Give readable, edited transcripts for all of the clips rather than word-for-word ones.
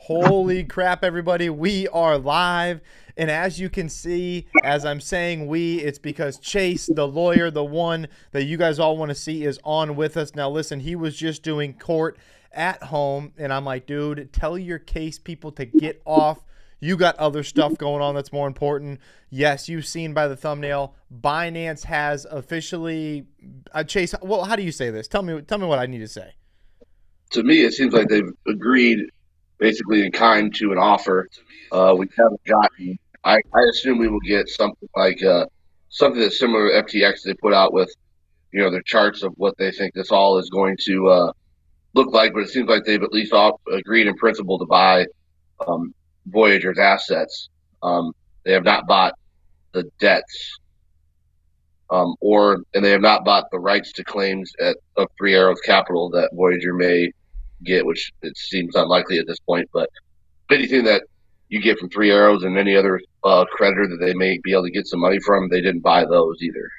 Holy crap, everybody. We are live. And as you can see, as I'm saying it's because Chase, the lawyer, the one that you guys all want to see, is on with us. Now, listen, he was just doing court at home. And I'm like, dude, tell your case people to get off. You got other stuff going on that's more important. Yes, you've seen by the thumbnail, Binance has officially, Chase, well, how do you say this? Tell me what I need to say. To me, it seems like they've agreed basically in kind to an offer. We haven't gotten. I assume we will get something like something that's similar to FTX they put out with their charts of what they think this all is going to look like. But it seems like they've at least all agreed in principle to buy Voyager's assets. They have not bought the debts, and they have not bought the rights to claims of Three Arrows Capital that Voyager may get, which it seems unlikely at this point. But anything that you get from Three Arrows and any other creditor that they may be able to get some money from, they didn't buy those either.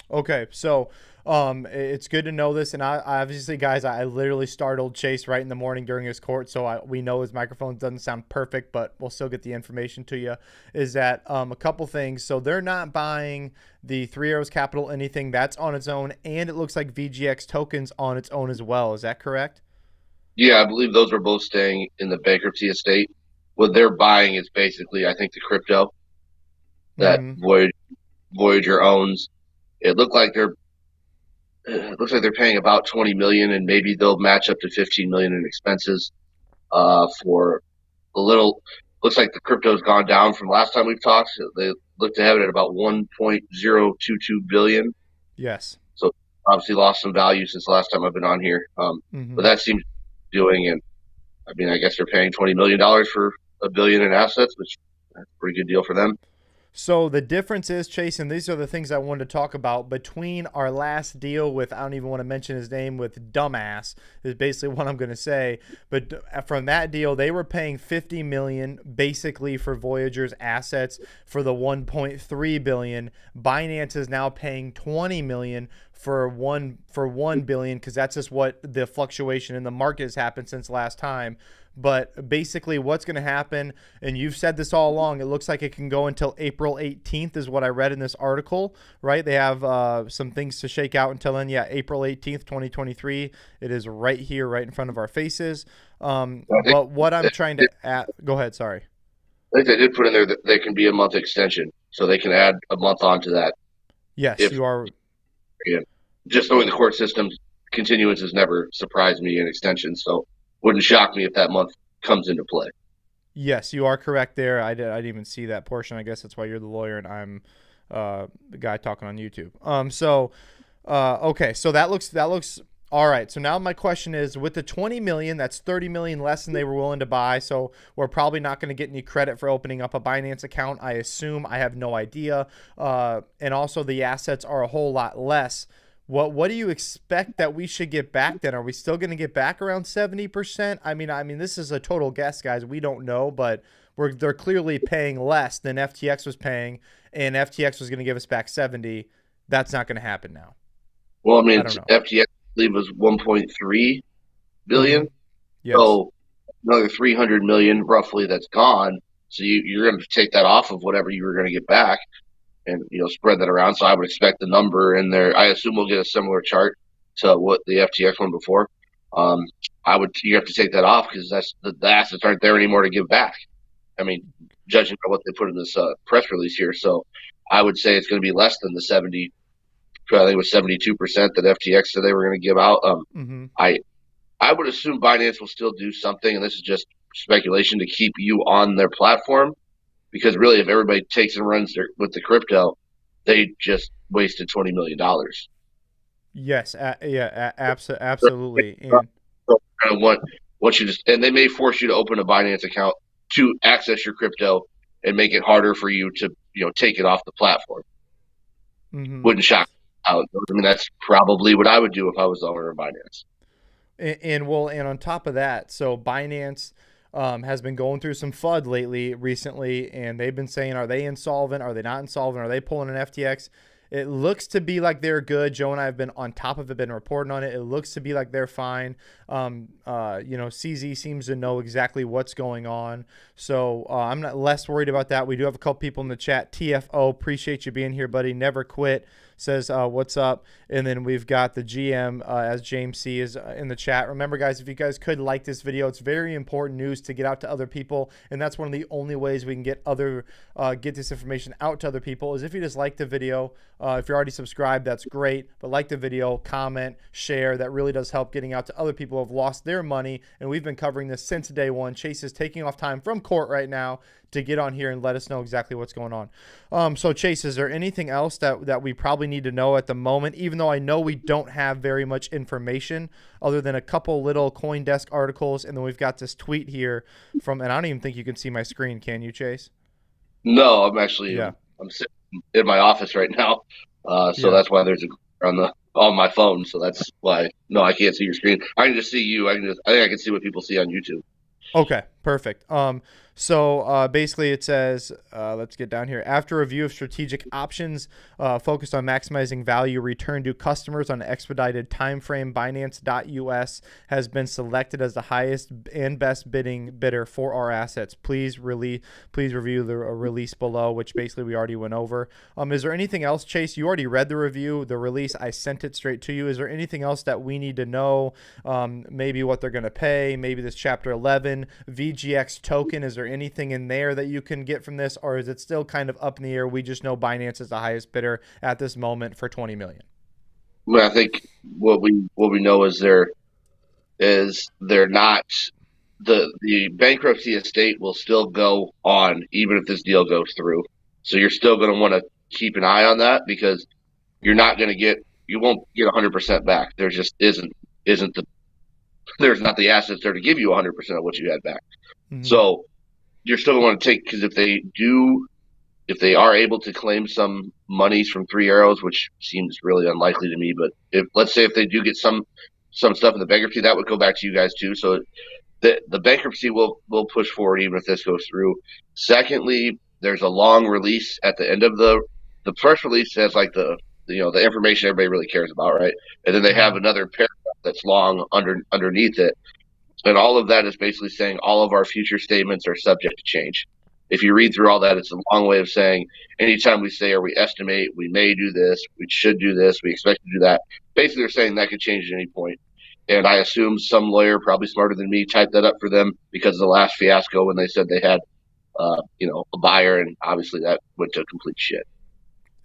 Okay, so it's good to know this, and I obviously, guys, I literally startled Chase right in the morning during his court, so we know his microphone doesn't sound perfect, but we'll still get the information to you. Is that a couple things? So they're not buying the Three Arrows Capital anything that's on its own, and it looks like VGX tokens on its own as well. Is that correct? Yeah, I believe those are both staying in the bankruptcy estate. What they're buying is basically, I think, the crypto that Mm-hmm. Voyager owns. It looked like they're it looks like they're paying about 20 million, and maybe they'll match up to 15 million in expenses for a little. Looks like the crypto's gone down from last time we've talked. They look to have it at about 1.022 billion. Yes. So obviously lost some value since the last time I've been on here. But Mm-hmm. that seems doing, and I mean, I guess they're paying $20 million for a billion in assets, which that's a pretty good deal for them. So the difference is, Chase, and these are the things I wanted to talk about between our last deal with, I don't even want to mention his name, with Dumbass, is basically what I'm going to say. But from that deal, they were paying 50 million basically for Voyager's assets for the 1.3 billion. Binance is now paying 20 million for 1 billion, because that's just what the fluctuation in the market has happened since last time. But basically, what's going to happen, and you've said this all along, it looks like it can go until April 18th, is what I read in this article, right? They have some things to shake out until then. Yeah, April 18th, 2023. It is right here, right in front of our faces. I think, But what I'm trying to add, go ahead, sorry. I think they did put in there that they can be a month extension, so they can add a month onto that. Yes, If you are. again, just knowing the court system, continuance has never surprised me in extensions, so wouldn't shock me if that month comes into play. Yes, you are correct there. I didn't even see that portion. I guess that's why you're the lawyer and I'm the guy talking on YouTube. Okay, so that looks all right. So now my question is, with the 20 million, that's 30 million less than they were willing to buy. So we're probably not going to get any credit for opening up a Binance account, I assume. I have no idea. And also the assets are a whole lot less. What do you expect that we should get back then? Are we still going to get back around 70%? I mean this is a total guess, guys. We don't know, but they're clearly paying less than FTX was paying, and FTX was going to give us back 70. That's not going to happen now. Well, I mean, I don't know. FTX I believe was 1.3 Mm-hmm. billion, Yes. so another 300 million roughly that's gone. So you're going to take that off of whatever you were going to get back, and spread that around. So I would expect the number in there. I assume we'll get a similar chart to what the FTX one before. Um, you have to take that off because that's the assets aren't there anymore to give back. I mean, judging by what they put in this press release here, so I would say it's going to be less than the 70. I think it was 72% that FTX said they were going to give out. Mm-hmm. I I would assume Binance will still do something, and this is just speculation to keep you on their platform. Because really, if everybody takes and runs with the crypto, they just wasted $20 million. Yes. Yeah. Absolutely. And So kind of want you to, and they may force you to open a Binance account to access your crypto and make it harder for you to take it off the platform. mm-hmm. Wouldn't shock me. I mean, that's probably what I would do if I was the owner of Binance. And on top of that, so Binance has been going through some FUD recently, and they've been saying, are they insolvent? Are they not insolvent? Are they pulling an FTX? It looks to be like they're good. Joe and I have been on top of it, been reporting on it. It looks to be like they're fine. CZ seems to know exactly what's going on. So I'm not less worried about that. We do have a couple people in the chat. TFO, appreciate you being here, buddy. Never quit says, what's up? And then we've got the GM, as James C is in the chat. Remember, guys, if you guys could like this video, it's very important news to get out to other people. And that's one of the only ways we can get this information out to other people is if you just like the video. If you're already subscribed, that's great. But like the video, comment, share. That really does help getting out to other people who have lost their money. And we've been covering this since day one. Chase is taking off time from court right now to get on here and let us know exactly what's going on. So Chase, is there anything else that we probably need to know at the moment, even though I know we don't have very much information other than a couple little CoinDesk articles, and then we've got this tweet here from, and I don't even think you can see my screen, can you, Chase? No, I'm sitting in my office right now, that's why there's a on my phone. So that's why I can't see your screen. I can just see you. I think I can see what people see on YouTube. Okay, perfect. So basically it says, let's get down here. After review of strategic options focused on maximizing value return to customers on an expedited time frame, Binance.us has been selected as the highest and best bidder for our assets. Please review the release below, which basically we already went over. Is there anything else, Chase? You already read the review, the release. I sent it straight to you. Is there anything else that we need to know? Maybe what they're going to pay, maybe this Chapter 11 VGX token. Is there anything in there that you can get from this, or is it still kind of up in the air? We just know Binance is the highest bidder at this moment for 20 million. Well, I think what we know is they're not the bankruptcy estate will still go on even if this deal goes through. So you're still going to want to keep an eye on that because you won't get 100% back. There just there's not the assets there to give you 100% of what you had back. Mm-hmm. So you're still going to want to take, because if they are able to claim some monies from Three Arrows, which seems really unlikely to me, but let's say if they do get some stuff in the bankruptcy, that would go back to you guys too. So the bankruptcy will push forward even if this goes through. Secondly, there's a long release at the end of the press release has like the information everybody really cares about, right? And then they have another paragraph that's long underneath it. And all of that is basically saying all of our future statements are subject to change. If you read through all that, it's a long way of saying anytime we say or we estimate, we may do this, we should do this, we expect to do that. Basically, they're saying that could change at any point. And I assume some lawyer, probably smarter than me, typed that up for them because of the last fiasco when they said they had, a buyer, and obviously that went to complete shit.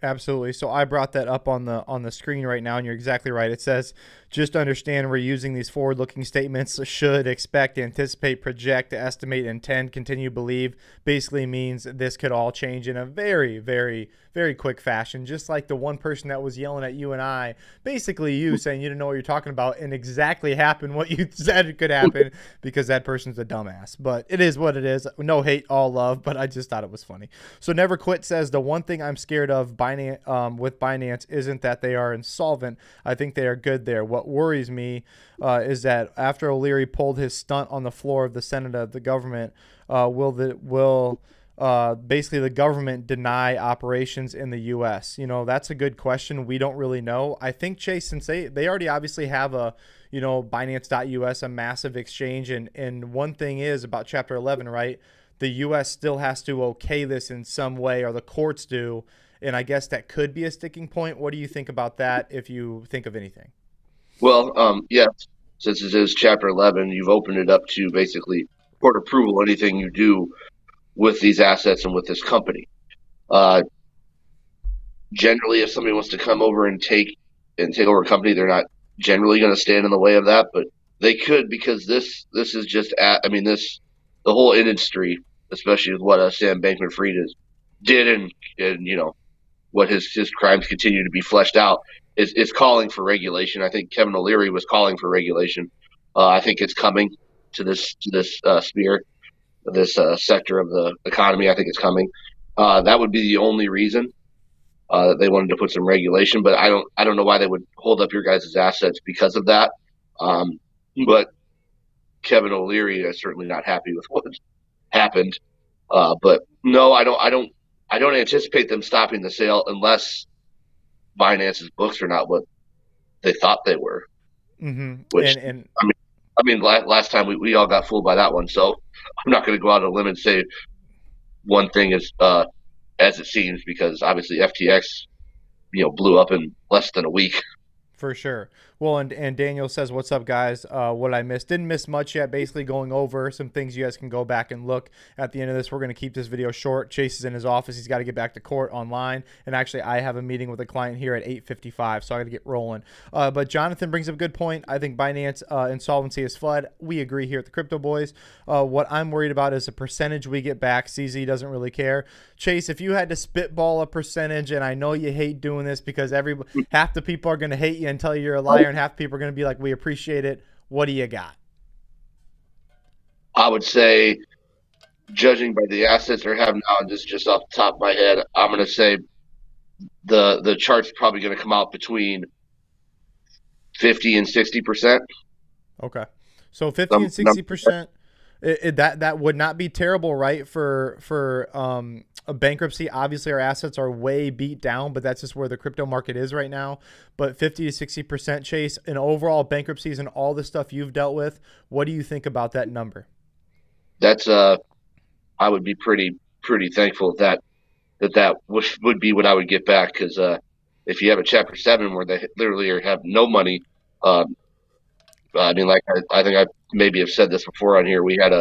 Absolutely. So I brought that up on the screen right now, and you're exactly right. It says, just understand we're using these forward-looking statements: should, expect, anticipate, project, estimate, intend, continue, believe. Basically means this could all change in a very, very, very quick fashion. Just like the one person that was yelling at you and I, basically you saying you didn't know what you're talking about, and exactly happened what you said could happen because that person's a dumbass. But it is what it is. No hate, all love. But I just thought it was funny. So Never Quit says, the one thing I'm scared of with Binance isn't that they are insolvent. I think they are good there. What worries me is that after O'Leary pulled his stunt on the floor of the Senate of the government, will basically the government deny operations in the U.S.? That's a good question. We don't really know. I think, Chase, since they already obviously have a Binance.us, a massive exchange, and one thing is about Chapter 11, right? The U.S. still has to okay this in some way, or the courts do. And I guess that could be a sticking point. What do you think about that, if you think of anything? Well, yeah, since it is Chapter 11, you've opened it up to basically court approval, anything you do with these assets and with this company. Generally, if somebody wants to come over and take over a company, they're not generally going to stand in the way of that, but they could, because this is just the whole industry, especially with what Sam Bankman-Fried did and what his crimes continue to be fleshed out, is calling for regulation. I think Kevin O'Leary was calling for regulation. I think it's coming to this sphere, this sector of the economy. I think it's coming. That would be the only reason that they wanted to put some regulation. But I don't know why they would hold up your guys' assets because of that. But Kevin O'Leary is certainly not happy with what happened. But no, I don't anticipate them stopping the sale unless Binance's books are not what they thought they were. Mm-hmm. Which And I mean, last time we all got fooled by that one. So I'm not going to go out on a limb and say one thing is as it seems, because obviously FTX blew up in less than a week. for sure. Well, and Daniel says, "What's up, guys? What I missed? Didn't miss much yet. Basically, going over some things you guys can go back and look at the end of this. We're going to keep this video short. Chase is in his office. He's got to get back to court online. And actually, I have a meeting with a client here at 8:55, so I got to get rolling. But Jonathan brings up a good point. I think Binance insolvency is flood. We agree here at the Crypto Boys. What I'm worried about is the percentage we get back. CZ doesn't really care. Chase, if you had to spitball a percentage, and I know you hate doing this because half the people are going to hate you and tell you you're a liar, and half the people are going to be like, we appreciate it. What do you got? I would say, judging by the assets they have now, and this is just off the top of my head, I'm going to say the chart's probably going to come out between 50 and 60%. Okay. So 50 and 60%, that would not be terrible, right? For a bankruptcy, obviously our assets are way beat down, but that's just where the crypto market is right now. But 50 to 60%, Chase, in overall bankruptcies and all the stuff you've dealt with, what do you think about that number? That's I would be pretty thankful that would be what I would get back, because if you have a Chapter 7 where they literally have no money, um, I mean, like I think I maybe have said this before on here. We had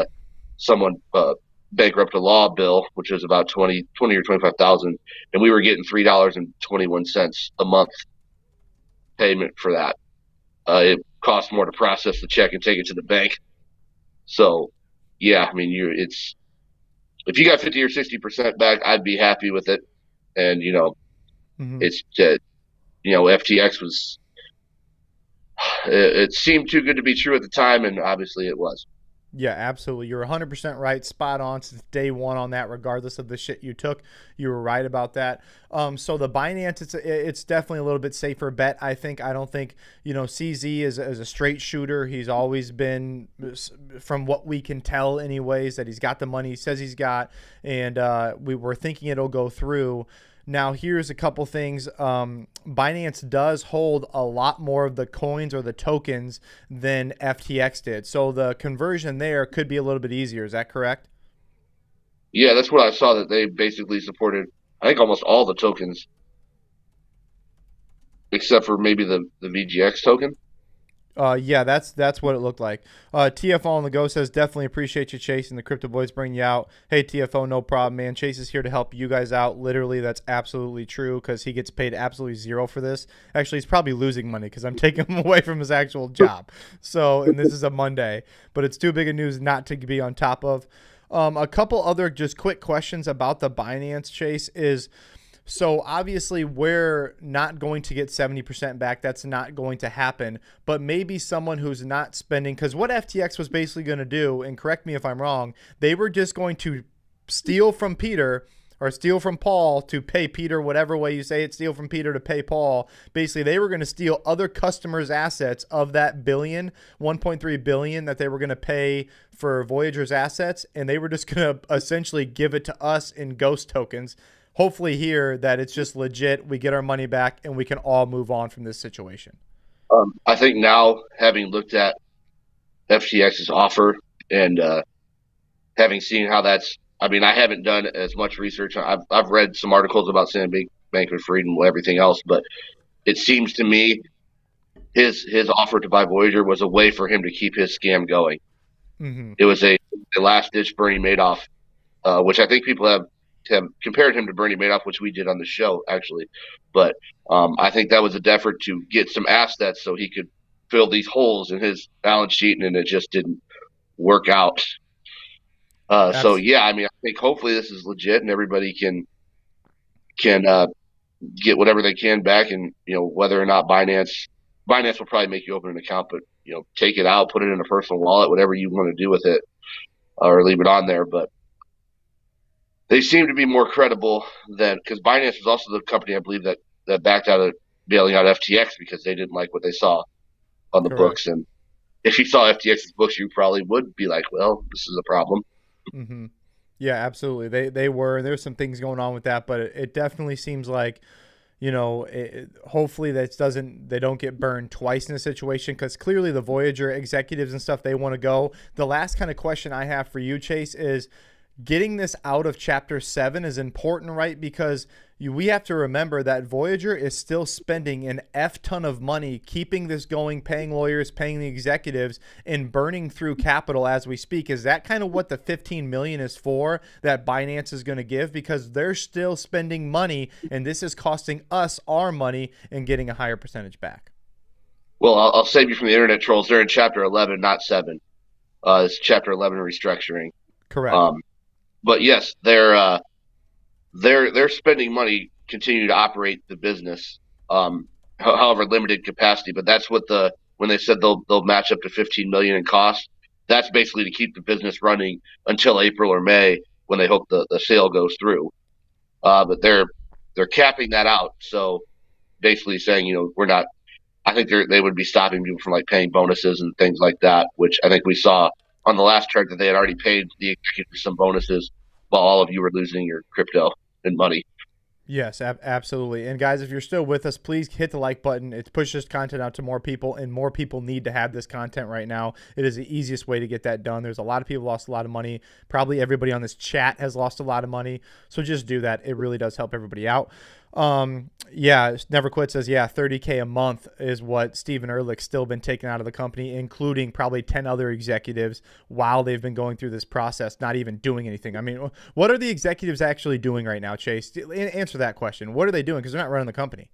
someone bankrupt a law bill, which was about 20 or 25,000, and we were getting $3.21 a month payment for that. It costs more to process the check and take it to the bank. So, yeah, I mean, it's if you got 50 or 60% back, I'd be happy with it. And Mm-hmm. it's FTX was it seemed too good to be true at the time, and obviously it was. Yeah, absolutely. You're 100% right. Spot on since day one on that, regardless of the shit you took. You were right about that. So the Binance, it's definitely a little bit safer bet, I think. I don't think, CZ is a straight shooter. He's always been, from what we can tell anyways, that he's got the money he says he's got. And we were thinking it'll go through. Now, here's a couple things. Binance does hold a lot more of the coins or the tokens than FTX did. So the conversion there could be a little bit easier. Is that correct? Yeah, that's what I saw, that they basically supported, I think, almost all the tokens except for maybe the VGX token. Yeah, that's what it looked like. TFO on the go says, definitely appreciate you, Chase, and the Crypto Boys bring you out. Hey, TFO, no problem, man. Chase is here to help you guys out. Literally, that's absolutely true because he gets paid absolutely zero for this. Actually, he's probably losing money because I'm taking him away from his actual job. So, and this is a Monday, but it's too big a news not to be on top of. A couple other just quick questions about the Binance, Chase, is so obviously we're not going to get 70% back. That's not going to happen. But maybe someone who's not spending, because what FTX was basically going to do, and correct me if I'm wrong, they were just going to steal from Peter or steal from Paul to pay Peter, whatever way you say it, steal from Peter to pay Paul. Basically, they were going to steal other customers' assets of that 1.3 billion that they were going to pay for Voyager's assets, and they were just going to essentially give it to us in ghost tokens. Hopefully here that it's just legit, we get our money back, and we can all move on from this situation. I think now, having looked at FTX's offer and having seen how that's, I mean, I haven't done as much research. I've read some articles about Sam Bankman-Fried and everything else, but it seems to me his offer to buy Voyager was a way for him to keep his scam going. Mm-hmm. It was a last ditch Bernie Madoff, which I think people have compared him to Bernie Madoff, which we did on the show actually. But I think that was an effort to get some assets so he could fill these holes in his balance sheet, and it just didn't work out. So yeah, I mean, I think hopefully this is legit and everybody can get whatever they can back, and whether or not Binance will probably make you open an account, but take it out, put it in a personal wallet, whatever you want to do with it, or leave it on there. But they seem to be more credible than, because Binance was also the company I believe that backed out of bailing out FTX because they didn't like what they saw on the Correct. books. And if you saw FTX's books, you probably would be like, well, this is a problem. Mm-hmm. Yeah, absolutely. They were. There's some things going on with that, but it definitely seems like hopefully they don't get burned twice in a situation, because clearly the Voyager executives and stuff, they want to go. The last kind of question I have for you, Chase, is getting this out of Chapter 7 is important, right? Because we have to remember that Voyager is still spending an F ton of money keeping this going, paying lawyers, paying the executives, and burning through capital as we speak. Is that kind of what the $15 million is for, that Binance is going to give? Because they're still spending money, and this is costing us our money and getting a higher percentage back. Well, I'll save you from the internet trolls. They're in Chapter 11, not 7. It's Chapter 11 restructuring. Correct. But yes, they're spending money continue to operate the business, however limited capacity. But that's what when they said they'll match up to 15 million in cost. That's basically to keep the business running until April or May, when they hope the sale goes through. But they're capping that out. So basically saying, we're not. I think they would be stopping people from like paying bonuses and things like that, which I think we saw on the last chart that they had already paid the executives some bonuses while all of you were losing your crypto and money. Yes, absolutely. And guys, if you're still with us, please hit the like button. It pushes content out to more people, and more people need to have this content right now. It is the easiest way to get that done. There's a lot of people lost a lot of money. Probably everybody on this chat has lost a lot of money. So just do that. It really does help everybody out. Yeah, Never Quit says, yeah, 30K a month is what Steven Ehrlich's still been taken out of the company, including probably 10 other executives while they've been going through this process, not even doing anything. I mean, what are the executives actually doing right now, Chase? Answer that question. What are they doing? Because they're not running the company.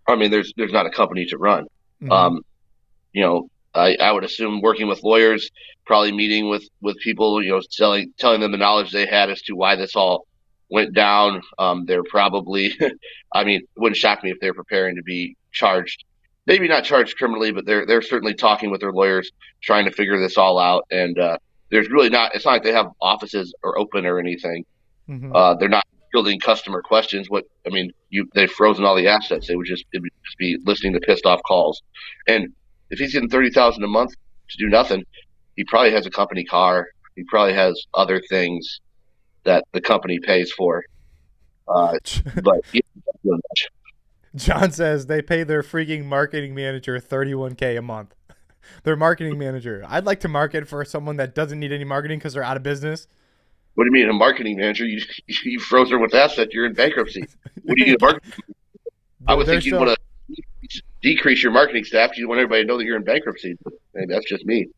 I mean, there's not a company to run. Mm-hmm. I would assume working with lawyers, probably meeting with people, telling them the knowledge they had as to why this all went down. They're probably, I mean, it wouldn't shock me if they're preparing to be charged, maybe not charged criminally, but they're certainly talking with their lawyers, trying to figure this all out. And there's really it's not like they have offices or open or anything. Mm-hmm. They're not fielding customer questions. They've frozen all the assets. It would just be listening to pissed off calls. And if he's getting $30,000 a month to do nothing, he probably has a company car. He probably has other things that the company pays for. But yeah, John says they pay their freaking marketing manager $31K a month. Their marketing manager. I'd like to market for someone that doesn't need any marketing because they're out of business. What do you mean, a marketing manager? You froze her with assets. You're in bankruptcy. What do you need a marketing? I would think you'd want to decrease your marketing staff. You want everybody to know that you're in bankruptcy. Maybe that's just me.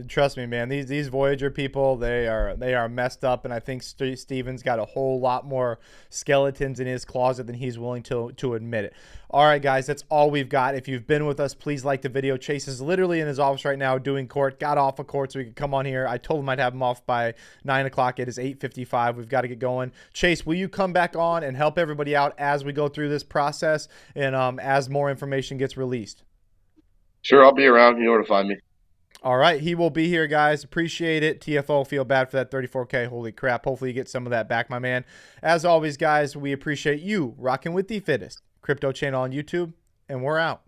Trust me, man. These Voyager people, they are messed up, and I think Steven's got a whole lot more skeletons in his closet than he's willing to admit it. All right, guys, that's all we've got. If you've been with us, please like the video. Chase is literally in his office right now doing court. Got off of court so he could come on here. I told him I'd have him off by 9 o'clock. It is 8:55. We've got to get going. Chase, will you come back on and help everybody out as we go through this process and as more information gets released? Sure, I'll be around. You know where to find me. All right, he will be here, guys. Appreciate it. TFO, feel bad for that 34K. Holy crap. Hopefully you get some of that back, my man. As always, guys, we appreciate you rocking with the fittest crypto channel on YouTube, and we're out.